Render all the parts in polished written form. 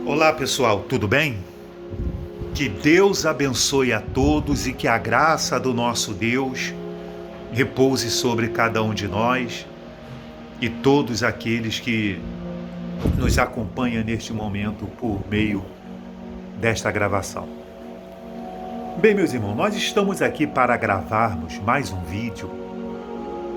Olá pessoal, tudo bem? Que Deus abençoe a todos e que a graça do nosso Deus repouse sobre cada um de nós e todos aqueles que nos acompanham neste momento por meio desta gravação. Bem, meus irmãos, nós estamos aqui para gravarmos mais um vídeo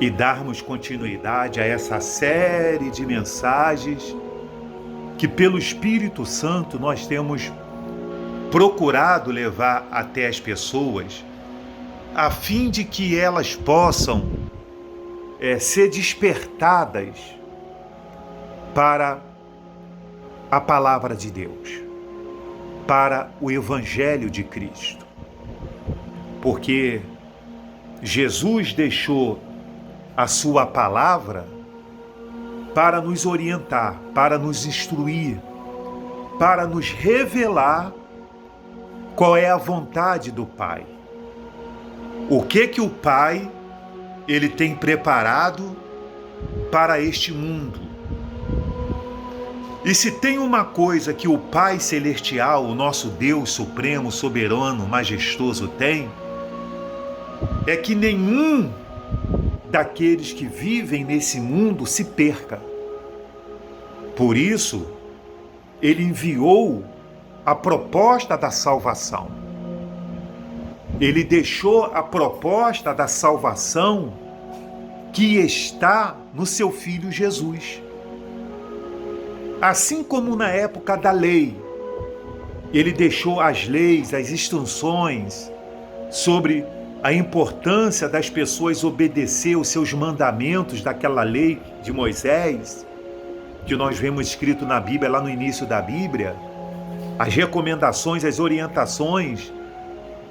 e darmos continuidade a essa série de mensagens que pelo Espírito Santo nós temos procurado levar até as pessoas, a fim de que elas possam ser despertadas para a palavra de Deus, para o Evangelho de Cristo. Porque Jesus deixou a sua palavra para nos orientar, para nos instruir, para nos revelar qual é a vontade do Pai. O que o Pai ele tem preparado para este mundo. E se tem uma coisa que o Pai Celestial, o nosso Deus Supremo, Soberano, Majestoso tem, é que nenhum daqueles que vivem nesse mundo se perca. Por isso, ele enviou a proposta da salvação. Ele deixou a proposta da salvação que está no seu Filho Jesus. Assim como na época da lei, ele deixou as leis, as instruções sobre a importância das pessoas obedecer os seus mandamentos daquela lei de Moisés, que nós vemos escrito na Bíblia, lá no início da Bíblia, as recomendações, as orientações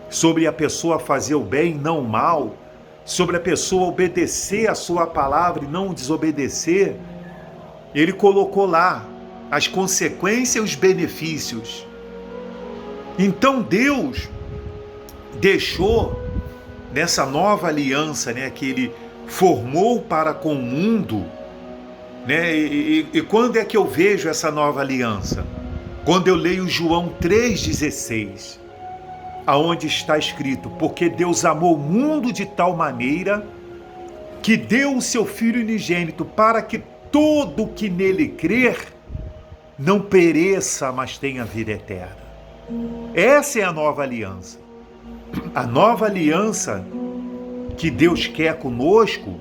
sobre a pessoa fazer o bem, não o mal, sobre a pessoa obedecer a sua palavra e não desobedecer. Ele colocou lá as consequências e os benefícios. Então Deus deixou nessa nova aliança, que ele formou para com o mundo, e quando é que eu vejo essa nova aliança? Quando eu leio João 3,16, aonde está escrito: porque Deus amou o mundo de tal maneira que deu o seu Filho unigênito para que todo que nele crer não pereça, mas tenha vida eterna. Essa é a nova aliança. A nova aliança que Deus quer conosco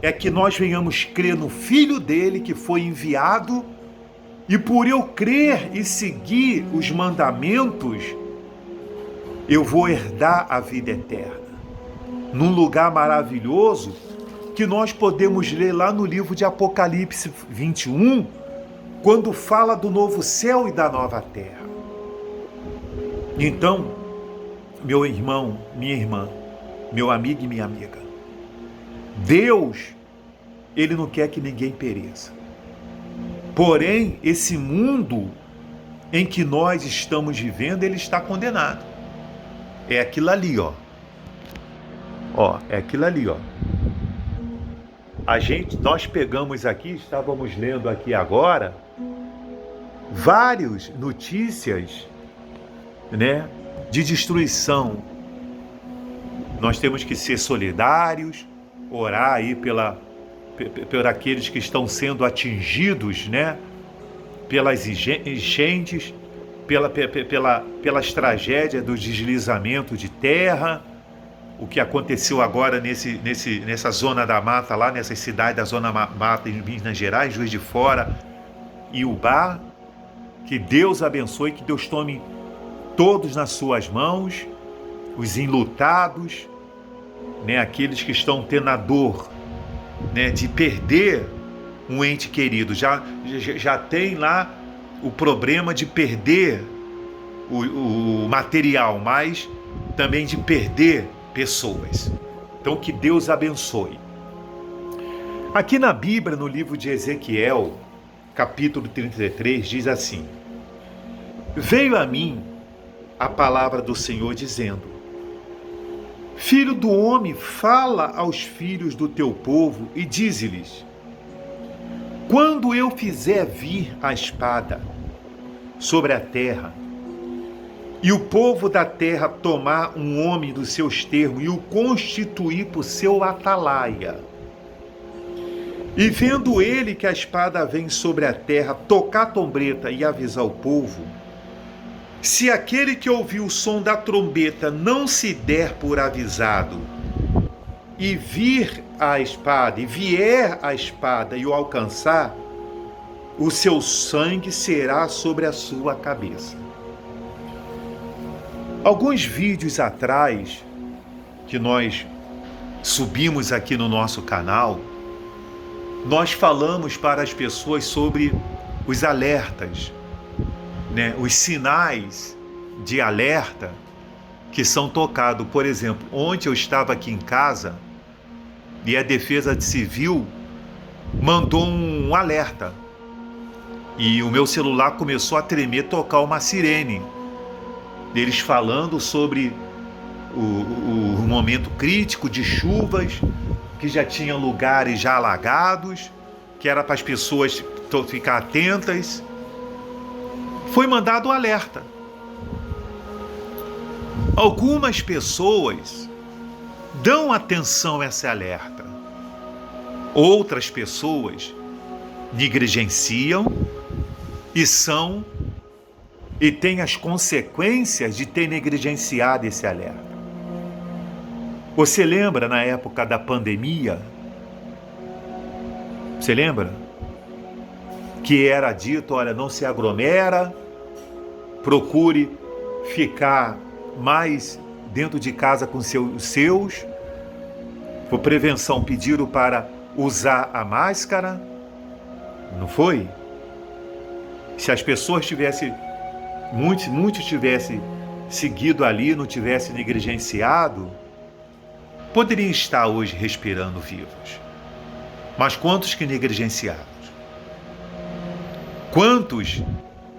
é que nós venhamos crer no Filho dele que foi enviado, e por eu crer e seguir os mandamentos, eu vou herdar a vida eterna. Num lugar maravilhoso que nós podemos ler lá no livro de Apocalipse 21, quando fala do novo céu e da nova terra. Então, meu irmão, minha irmã, meu amigo e minha amiga, Deus, ele não quer que ninguém pereça. Porém, esse mundo em que nós estamos vivendo, ele está condenado. É aquilo ali, ó. É aquilo ali, ó. Nós pegamos aqui, estávamos lendo aqui agora, várias notícias, de destruição. Nós temos que ser solidários, orar aí por aqueles que estão sendo atingidos, pelas enchentes, pelas tragédias do deslizamento de terra, o que aconteceu agora nessa zona da mata lá, nessa cidade da zona mata em Minas Gerais, Juiz de Fora e Ubá. Que Deus abençoe, que Deus tome todos nas suas mãos, os enlutados, aqueles que estão tendo a dor, de perder um ente querido. Já tem lá o problema de perder o material, mas também de perder pessoas. Então que Deus abençoe. Aqui na Bíblia, no livro de Ezequiel, capítulo 33, diz assim: veio a mim a palavra do Senhor dizendo: Filho do homem, fala aos filhos do teu povo e dize-lhes: quando eu fizer vir a espada, sobre a terra, e o povo da terra tomar um homem dos seus termos e o constituir por seu atalaia. E vendo ele que a espada vem sobre a terra, tocar a trombeta e avisar o povo, se aquele que ouviu o som da trombeta não se der por avisado, e vir a espada, e vier a espada e o alcançar, o seu sangue será sobre a sua cabeça. Alguns vídeos atrás, que nós subimos aqui no nosso canal, nós falamos para as pessoas sobre os alertas, né? Os sinais de alerta que são tocados. Por exemplo, ontem eu estava aqui em casa e a Defesa Civil mandou um alerta. E o meu celular começou a tremer, tocar uma sirene. Eles falando sobre o momento crítico de chuvas, que já tinha lugares já alagados, que era para as pessoas ficar atentas. Foi mandado o alerta. Algumas pessoas dão atenção a esse alerta. Outras pessoas negligenciam e têm as consequências de ter negligenciado esse alerta. Você lembra na época da pandemia? Você lembra? Que era dito, olha, não se aglomera, procure ficar mais dentro de casa com os seus. Por prevenção, pediram para usar a máscara. Não foi? Se as pessoas tivessem, muitos tivessem seguido ali, não tivessem negligenciado, poderiam estar hoje respirando vivos. Mas quantos que negligenciaram? Quantos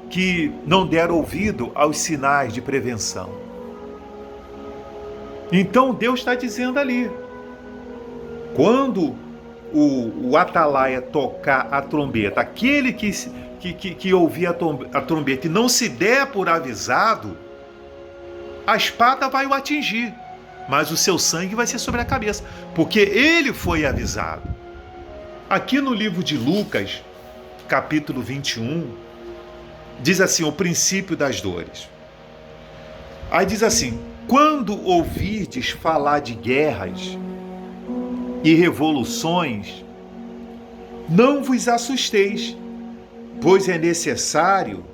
que não deram ouvido aos sinais de prevenção? Então Deus está dizendo ali, quando o atalaia tocar a trombeta, aquele que ouvir a trombeta e não se der por avisado, a espada vai o atingir, mas o seu sangue vai ser sobre a cabeça, porque ele foi avisado. Aqui no livro de Lucas, capítulo 21, diz assim, o princípio das dores. Aí diz assim, quando ouvirdes falar de guerras e revoluções, não vos assusteis, pois é necessário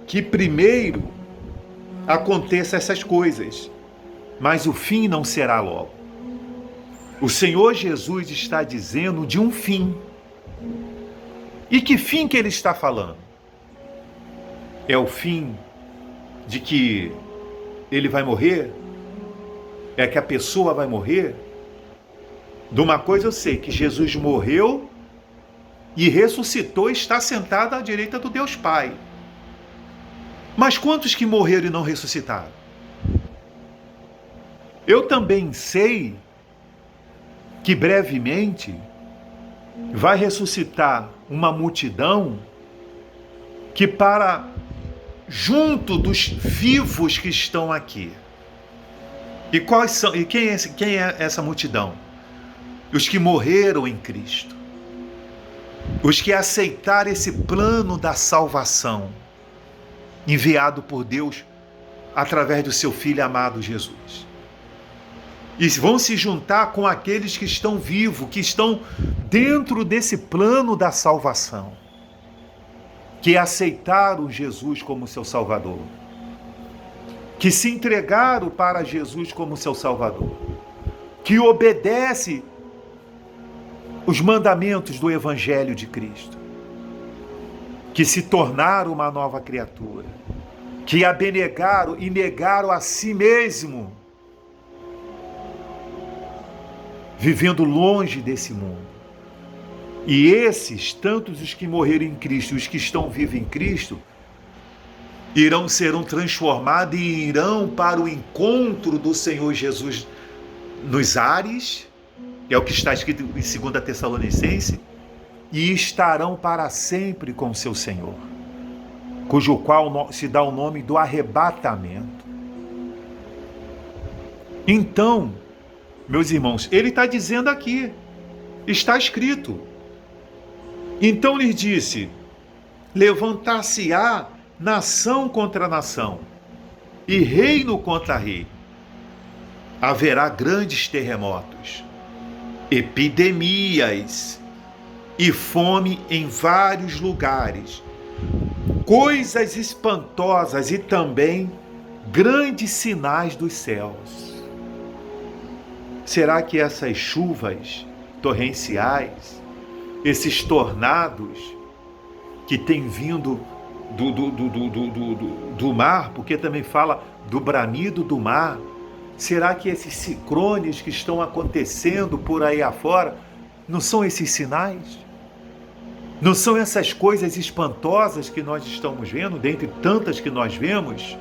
que primeiro aconteçam essas coisas, mas o fim não será logo. O Senhor Jesus está dizendo de um fim. E que fim que ele está falando? É o fim de que ele vai morrer? É que a pessoa vai morrer? De uma coisa eu sei, que Jesus morreu e ressuscitou e está sentado à direita do Deus Pai. Mas quantos que morreram e não ressuscitaram? Eu também sei que brevemente vai ressuscitar uma multidão que para junto dos vivos que estão aqui. E quais são? E quem é essa multidão? Os que morreram em Cristo. Os que aceitaram esse plano da salvação enviado por Deus através do seu Filho amado Jesus. E vão se juntar com aqueles que estão vivos, que estão dentro desse plano da salvação, que aceitaram Jesus como seu Salvador, que se entregaram para Jesus como seu Salvador, que obedece os mandamentos do Evangelho de Cristo, que se tornaram uma nova criatura, que abnegaram e negaram a si mesmo, vivendo longe desse mundo. E esses, tantos os que morreram em Cristo, os que estão vivos em Cristo, serão transformados e irão para o encontro do Senhor Jesus nos ares, é o que está escrito em 2 Tessalonicenses, e estarão para sempre com o seu Senhor. cujo qual se dá o nome do arrebatamento. Então, meus irmãos, ele está dizendo aqui, está escrito. Então lhes disse: levantar-se-á nação contra nação, e reino contra rei. Haverá grandes terremotos, epidemias e fome em vários lugares, coisas espantosas e também grandes sinais dos céus. Será que essas chuvas torrenciais, esses tornados que têm vindo do mar, porque também fala do bramido do mar, será que esses ciclones que estão acontecendo por aí afora não são esses sinais? Não são essas coisas espantosas que nós estamos vendo, dentre tantas que nós vemos?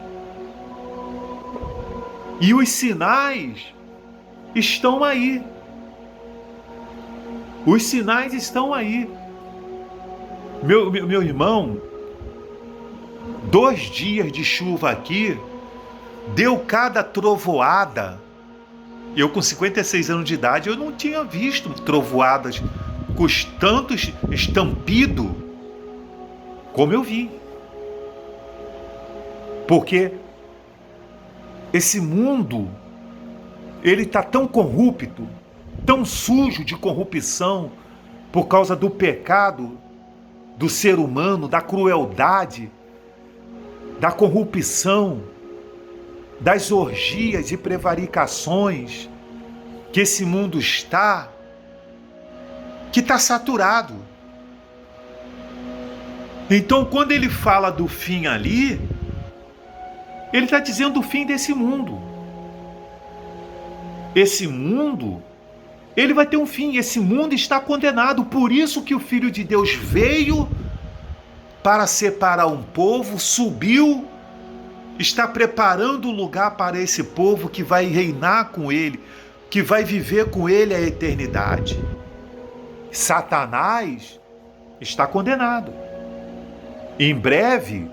E os sinais estão aí. Os sinais estão aí. Meu irmão, 2 dias de chuva aqui, deu cada trovoada. Eu com 56 anos de idade, eu não tinha visto trovoadas com tantos estampido como eu vi. Porque esse mundo, ele está tão corrupto, tão sujo de corrupção, por causa do pecado do ser humano, da crueldade, da corrupção, das orgias e prevaricações que esse mundo está, que está saturado. Então, quando ele fala do fim ali, ele está dizendo o fim desse mundo. Esse mundo, ele vai ter um fim. Esse mundo está condenado. Por isso que o Filho de Deus veio para separar um povo, subiu, está preparando o lugar para esse povo que vai reinar com ele, que vai viver com ele a eternidade. Satanás está condenado. Em breve,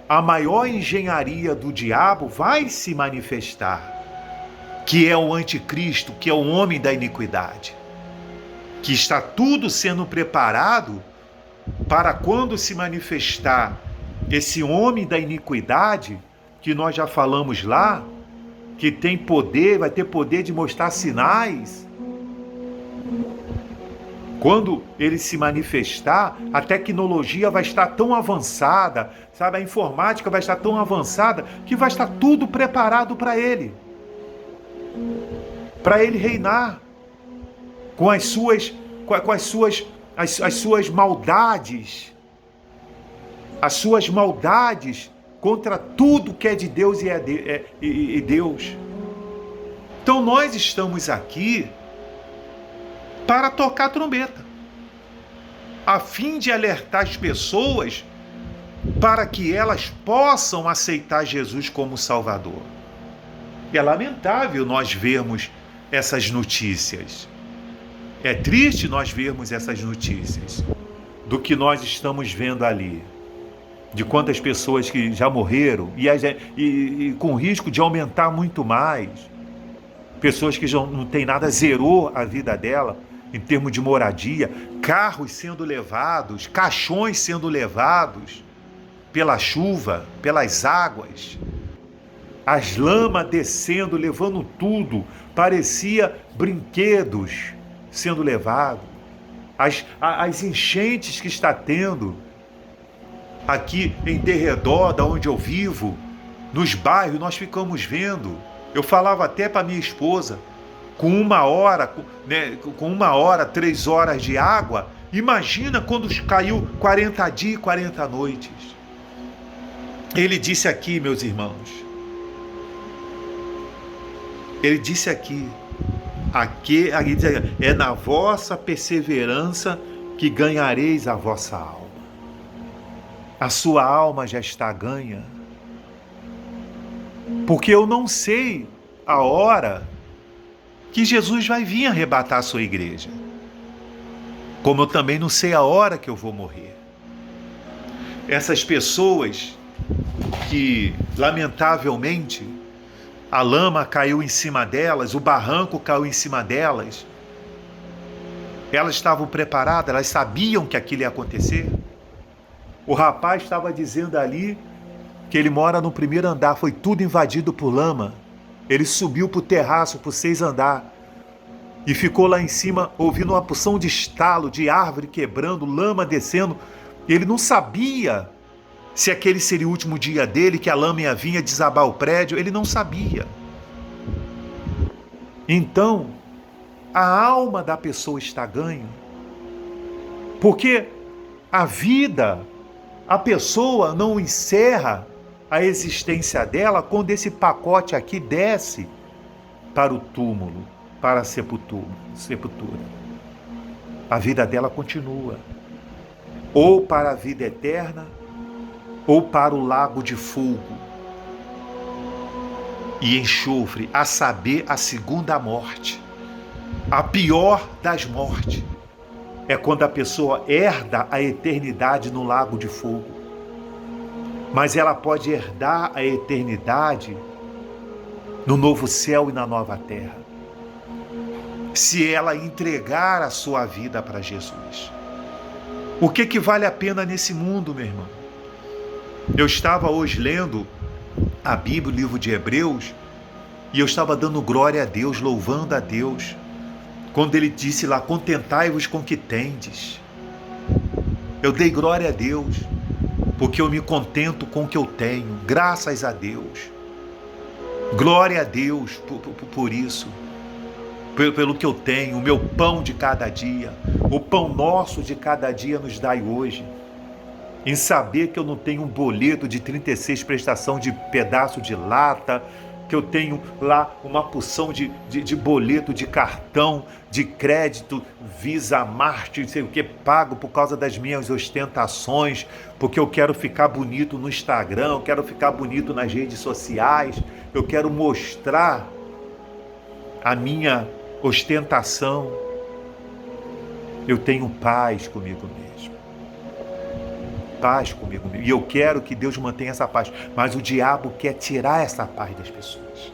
a maior engenharia do diabo vai se manifestar, que é o anticristo, que é o homem da iniquidade, que está tudo sendo preparado para quando se manifestar esse homem da iniquidade, que nós já falamos lá, que tem poder, vai ter poder de mostrar sinais. Quando ele se manifestar, a tecnologia vai estar tão avançada, sabe? A informática vai estar tão avançada que vai estar tudo preparado para ele reinar com as suas maldades, as suas maldades contra tudo que é de Deus e Deus. Então nós estamos aqui para tocar a trombeta, a fim de alertar as pessoas para que elas possam aceitar Jesus como Salvador. É lamentável nós vermos essas notícias. É triste nós vermos essas notícias do que nós estamos vendo ali, de quantas pessoas que já morreram e com risco de aumentar muito mais. Pessoas que já não tem nada, zerou a vida dela em termos de moradia, carros sendo levados, caixões sendo levados pela chuva, pelas águas, as lamas descendo, levando tudo, parecia brinquedos sendo levados, as enchentes que está tendo aqui em derredor da onde eu vivo, nos bairros, nós ficamos vendo. Eu falava até para minha esposa, com 1 hora, né, com 1 hora, 3 horas de água, imagina quando caiu 40 dias e 40 noites. Ele disse aqui, meus irmãos, ele disse aqui, é na vossa perseverança que ganhareis a vossa alma. A sua alma já está ganha, porque eu não sei a hora que Jesus vai vir arrebatar a sua igreja, como eu também não sei a hora que eu vou morrer. essas pessoas que, lamentavelmente, a lama caiu em cima delas, o barranco caiu em cima delas, elas estavam preparadas, elas sabiam que aquilo ia acontecer. O rapaz estava dizendo ali que ele mora no primeiro andar, foi tudo invadido por lama. Ele subiu para o terraço, para o 6º andar, e ficou lá em cima ouvindo uma porção de estalo, de árvore quebrando, lama descendo. Ele não sabia se aquele seria o último dia dele, que a lama ia vir desabar o prédio. Ele não sabia. Então, a alma da pessoa está ganha, porque a vida, a pessoa não encerra a existência dela quando esse pacote aqui desce para o túmulo, para a sepultura. A vida dela continua, ou para a vida eterna, ou para o lago de fogo e enxofre, a saber, a segunda morte. A pior das mortes é quando a pessoa herda a eternidade no lago de fogo. Mas ela pode herdar a eternidade no novo céu e na nova terra, se ela entregar a sua vida para Jesus. O que vale a pena nesse mundo, meu irmão? Eu estava hoje lendo a Bíblia, o livro de Hebreus, e eu estava dando glória a Deus, louvando a Deus, quando ele disse lá: contentai-vos com o que tendes. Eu dei glória a Deus, porque eu me contento com o que eu tenho, graças a Deus. Glória a Deus por isso, pelo que eu tenho, o meu pão de cada dia, o pão nosso de cada dia nos dai hoje. Em saber que eu não tenho um boleto de 36 prestação de pedaço de lata, que eu tenho lá uma porção de boleto de cartão, de crédito, Visa, Master, não sei o que, pago por causa das minhas ostentações, porque eu quero ficar bonito no Instagram, eu quero ficar bonito nas redes sociais, eu quero mostrar a minha ostentação. Eu tenho paz comigo mesmo. Paz comigo mesmo. E eu quero que Deus mantenha essa paz. Mas o diabo quer tirar essa paz das pessoas.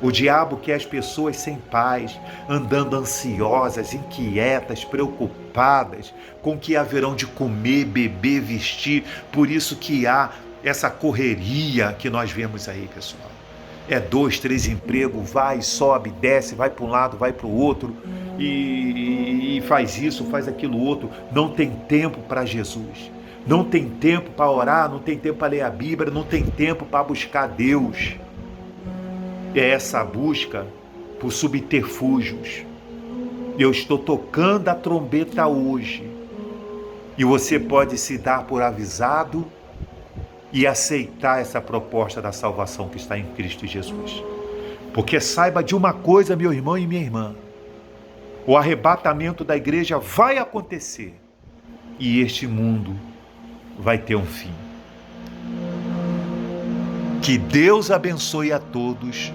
O diabo quer as pessoas sem paz, andando ansiosas, inquietas, preocupadas com o que haverão de comer, beber, vestir. Por isso que há essa correria que nós vemos aí, pessoal. É 2, 3 empregos, vai, sobe, desce, vai para um lado, vai para o outro, e faz isso, faz aquilo outro. Não tem tempo para Jesus. Não tem tempo para orar, não tem tempo para ler a Bíblia, não tem tempo para buscar Deus. É essa busca por subterfúgios. Eu estou tocando a trombeta hoje, e você pode se dar por avisado e aceitar essa proposta da salvação que está em Cristo Jesus. Porque saiba de uma coisa, meu irmão e minha irmã: o arrebatamento da igreja vai acontecer, e este mundo vai ter um fim. Que Deus abençoe a todos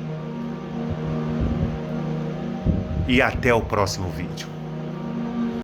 e até o próximo vídeo.